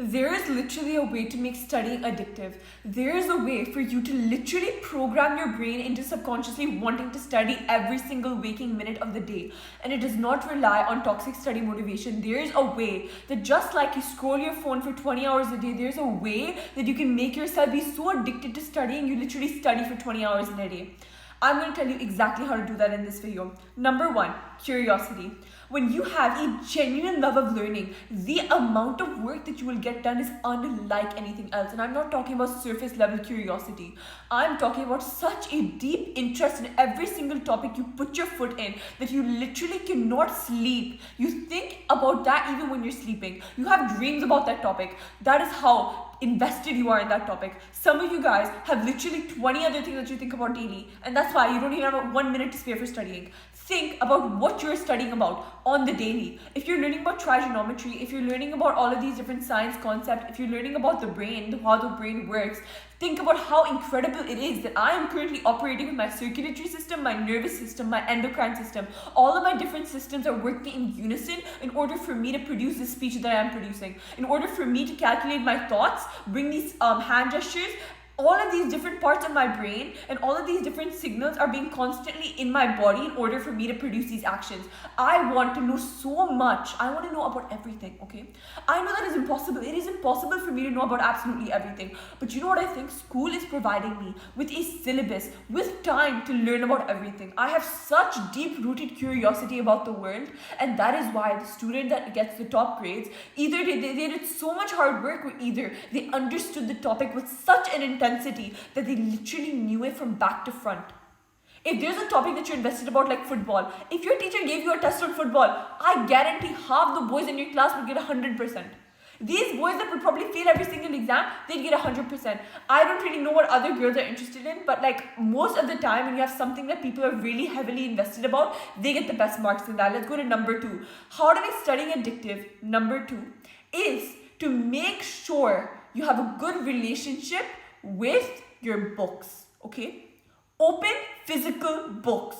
There is literally a way to make studying addictive. There is a way for you to literally program your brain into subconsciously wanting to study every single waking minute of the day. And it does not rely on toxic study motivation. There is a way that just like you scroll your phone for 20 hours a day, there's a way that you can make yourself be so addicted to studying, you literally study for 20 hours in a day. I'm going to tell you exactly how to do that in this video. Number one, curiosity. When you have a genuine love of learning, the amount of work that you will get done is unlike anything else. And I'm not talking about surface level curiosity. I'm talking about such a deep interest in every single topic you put your foot in that you literally cannot sleep. You think about that even when you're sleeping. You have dreams about that topic. That is how invested you are in that topic. Some of you guys have literally 20 other things that you think about daily, and that's why you don't even have 1 minute to spare for studying. Think about what you're studying about on the daily. If you're learning about trigonometry, if you're learning about all of these different science concepts, if you're learning about the brain, how the brain works, think about how incredible it is that I am currently operating with my circulatory system, my nervous system, my endocrine system. All of my different systems are working in unison in order for me to produce the speech that I am producing. In order for me to calculate my thoughts, bring these hand gestures, all of these different parts of my brain and all of these different signals are being constantly in my body in order for me to produce these actions. I want to know so much. I want to know about everything, okay? I know that is impossible. It is impossible for me to know about absolutely everything. But you know what I think? School is providing me with a syllabus, with time to learn about everything. I have such deep-rooted curiosity about the world, and that is why the student that gets the top grades, either they did so much hard work, or either they understood the topic with such an intensity that they literally knew it from back to front. If there's a topic that you're invested about, like football, if your teacher gave you a test on football, I guarantee half the boys in your class would get 100%. These boys that would probably fail every single exam, they'd get 100%. I don't really know what other girls are interested in, but like most of the time when you have something that people are really heavily invested about, they get the best marks in that. Let's go to number two. How to make studying addictive, number two, is to make sure you have a good relationship with your books, okay? Open physical books.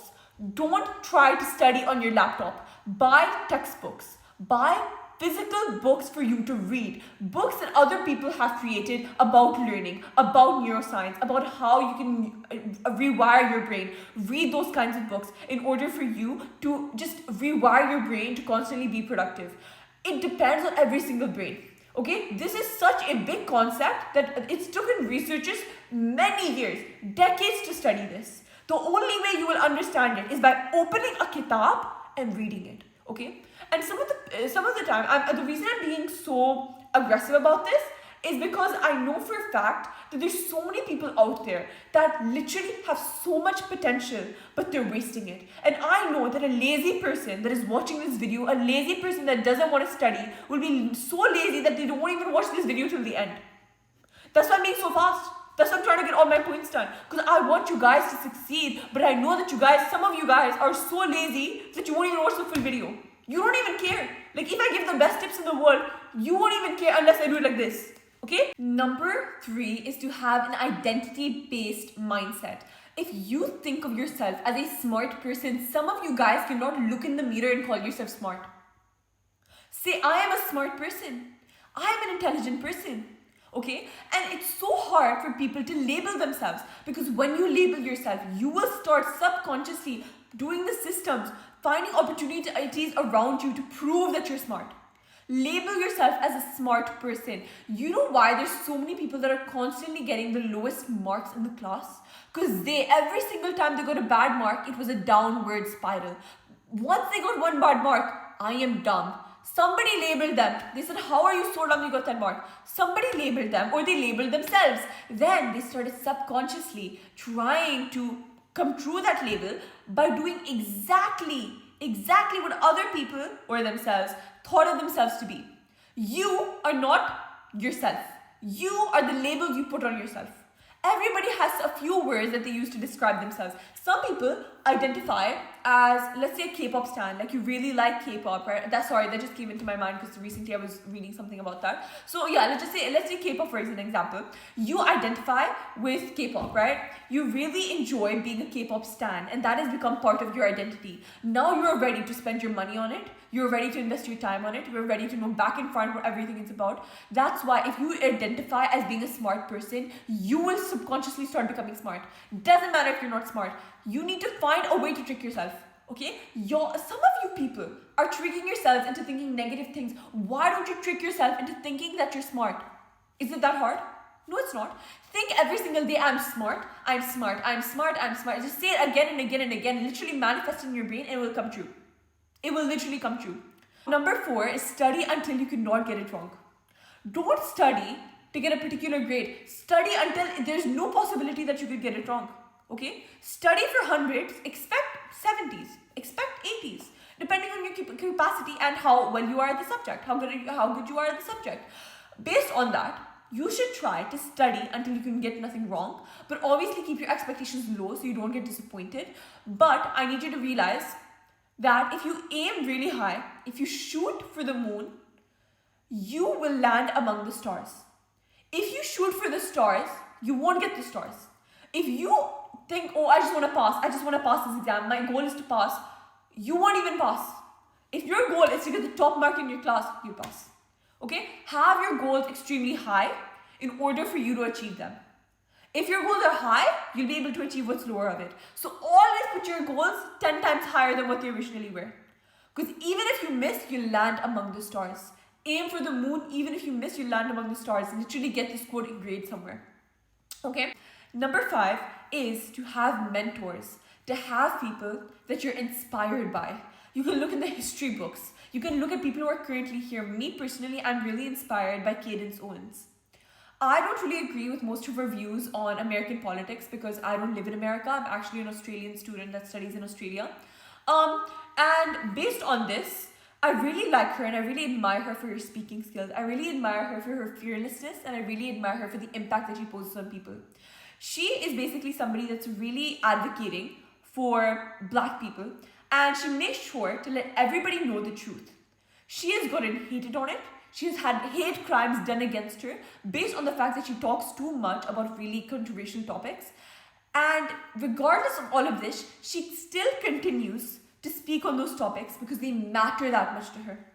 Don't try to study on your laptop. Buy textbooks. Buy physical books for you to read. Books that other people have created about learning, about neuroscience, about how you can rewire your brain. Read those kinds of books in order for you to just rewire your brain to constantly be productive. It depends on every single brain. Okay, this is such a big concept that it's taken researchers many years, decades to study this. The only way you will understand it is by opening a kitab and reading it. Okay, and some of the time, the reason I'm being so aggressive about this is because I know for a fact that there's so many people out there that literally have so much potential, but they're wasting it. And I know that a lazy person that is watching this video, a lazy person that doesn't want to study, will be so lazy that they don't even watch this video till the end. That's why I'm being so fast. That's why I'm trying to get all my points done. Because I want you guys to succeed, but I know that some of you guys are so lazy that you won't even watch the full video. You don't even care. Like if I give the best tips in the world, you won't even care unless I do it like this. Okay? Number three is to have an identity-based mindset. If you think of yourself as a smart person, some of you guys cannot look in the mirror and call yourself smart. Say, I am a smart person. I am an intelligent person. Okay? And it's so hard for people to label themselves, because when you label yourself, you will start subconsciously doing the systems, finding opportunities around you to prove that you're smart. Label yourself as a smart person. You know why there's so many people that are constantly getting the lowest marks in the class? Because every single time they got a bad mark, it was a downward spiral. Once they got one bad mark, I am dumb. Somebody labeled them. They said, how are you so dumb you got that mark? Somebody labeled them, or they labeled themselves. Then they started subconsciously trying to come through that label by doing exactly what other people or themselves thought of themselves to be. You are not yourself. You are the label you put on yourself. Everybody has a few words that they use to describe themselves. Some people identify as, let's say, a K-pop stan, like you really like K-pop, right? That just came into my mind because recently I was reading something about that. So yeah, let's say K-pop for example. You identify with K-pop, right? You really enjoy being a K-pop stan, and that has become part of your identity. Now you're ready to spend your money on it. You're ready to invest your time on it. You're ready to know back and front what everything is about. That's why if you identify as being a smart person, you will subconsciously start becoming smart. Doesn't matter if you're not smart. You need to find a way to trick yourself. Okay? Some of you people are tricking yourselves into thinking negative things. Why don't you trick yourself into thinking that you're smart? Is it that hard? No, it's not. Think every single day, I'm smart, I'm smart, I'm smart, I'm smart. Just say it again and again and again. Literally manifest in your brain and it will come true. It will literally come true. Number 4 is study until you cannot get it wrong. Don't study to get a particular grade. Study until there's no possibility that you could get it wrong. Okay? Study for hundreds, expect 70s, expect 80s, depending on your capacity and how well you are at the subject, how good you are at the subject. Based on that, you should try to study until you can get nothing wrong, but obviously keep your expectations low so you don't get disappointed. But I need you to realize that if you aim really high, if you shoot for the moon, you will land among the stars. If you shoot for the stars, you won't get the stars. If you think, oh, I just want to pass this exam, my goal is to pass, you won't even pass. If your goal is to get the top mark in your class, you pass. Okay? Have your goals extremely high in order for you to achieve them. If your goals are high, you'll be able to achieve what's lower of it. So always put your goals 10 times higher than what they originally were. Because even if you miss, you'll land among the stars. Aim for the moon. Even if you miss, you'll land among the stars. Literally get this quote engraved somewhere. Okay? Number 5 is to have mentors. To have people that you're inspired by. You can look in the history books. You can look at people who are currently here. Me personally, I'm really inspired by Cadence Owens. I don't really agree with most of her views on American politics because I don't live in America. I'm actually an Australian student that studies in Australia. And based on this, I really like her and I really admire her for her speaking skills. I really admire her for her fearlessness and I really admire her for the impact that she poses on people. She is basically somebody that's really advocating for Black people and she makes sure to let everybody know the truth. She has gotten hated on it. She has had hate crimes done against her based on the fact that she talks too much about really controversial topics. And regardless of all of this, she still continues to speak on those topics because they matter that much to her.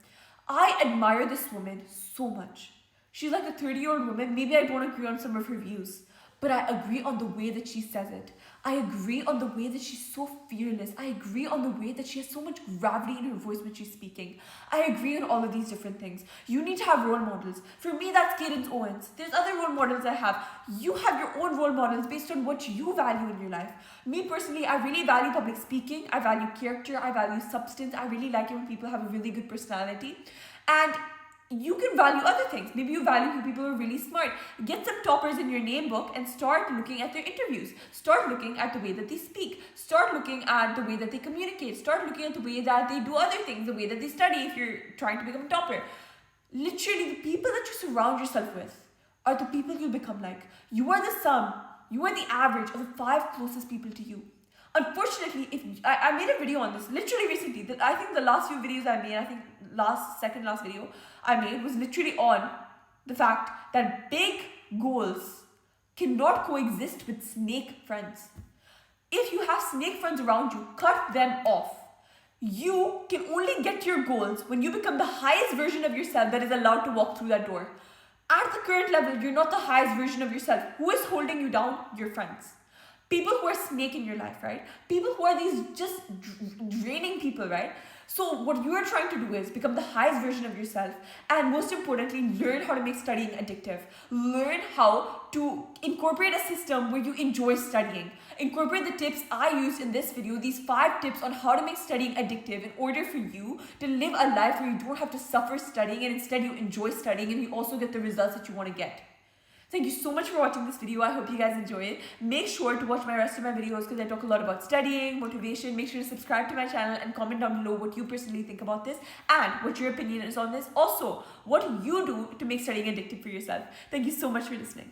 I admire this woman so much. She's like a 30-year-old woman. Maybe I don't agree on some of her views, but I agree on the way that she says it. I agree on the way that she's so fearless. I agree on the way that she has so much gravity in her voice when she's speaking. I agree on all of these different things. You need to have role models. For me, that's Cadence Owens. There's other role models I have. You have your own role models based on what you value in your life. Me personally, I really value public speaking. I value character. I value substance. I really like it when people have a really good personality. And you can value other things. Maybe you value people who are really smart. Get some toppers in your name book and start looking at their interviews. Start looking at the way that they speak. Start looking at the way that they communicate. Start looking at the way that they do other things, the way that they study if you're trying to become a topper. Literally, the people that you surround yourself with are the people you'll become like. You are the sum. You are the average of the 5 closest people to you. Unfortunately, if I made a video on this literally recently. I think the last few videos I made, second last video I made was literally on the fact that big goals cannot coexist with snake friends. If you have snake friends around you, cut them off. You can only get to your goals when you become the highest version of yourself that is allowed to walk through that door. At the current level, you're not the highest version of yourself. Who is holding you down? Your friends. People who are snake in your life, right? People who are these just draining people, right? So what you are trying to do is become the highest version of yourself and most importantly, learn how to make studying addictive. Learn how to incorporate a system where you enjoy studying. Incorporate the tips I used in this video, these 5 tips on how to make studying addictive in order for you to live a life where you don't have to suffer studying and instead you enjoy studying and you also get the results that you want to get. Thank you so much for watching this video. I hope you guys enjoy it. Make sure to watch my rest of my videos because I talk a lot about studying, motivation. Make sure to subscribe to my channel and comment down below what you personally think about this and what your opinion is on this. Also, what you do to make studying addictive for yourself. Thank you so much for listening.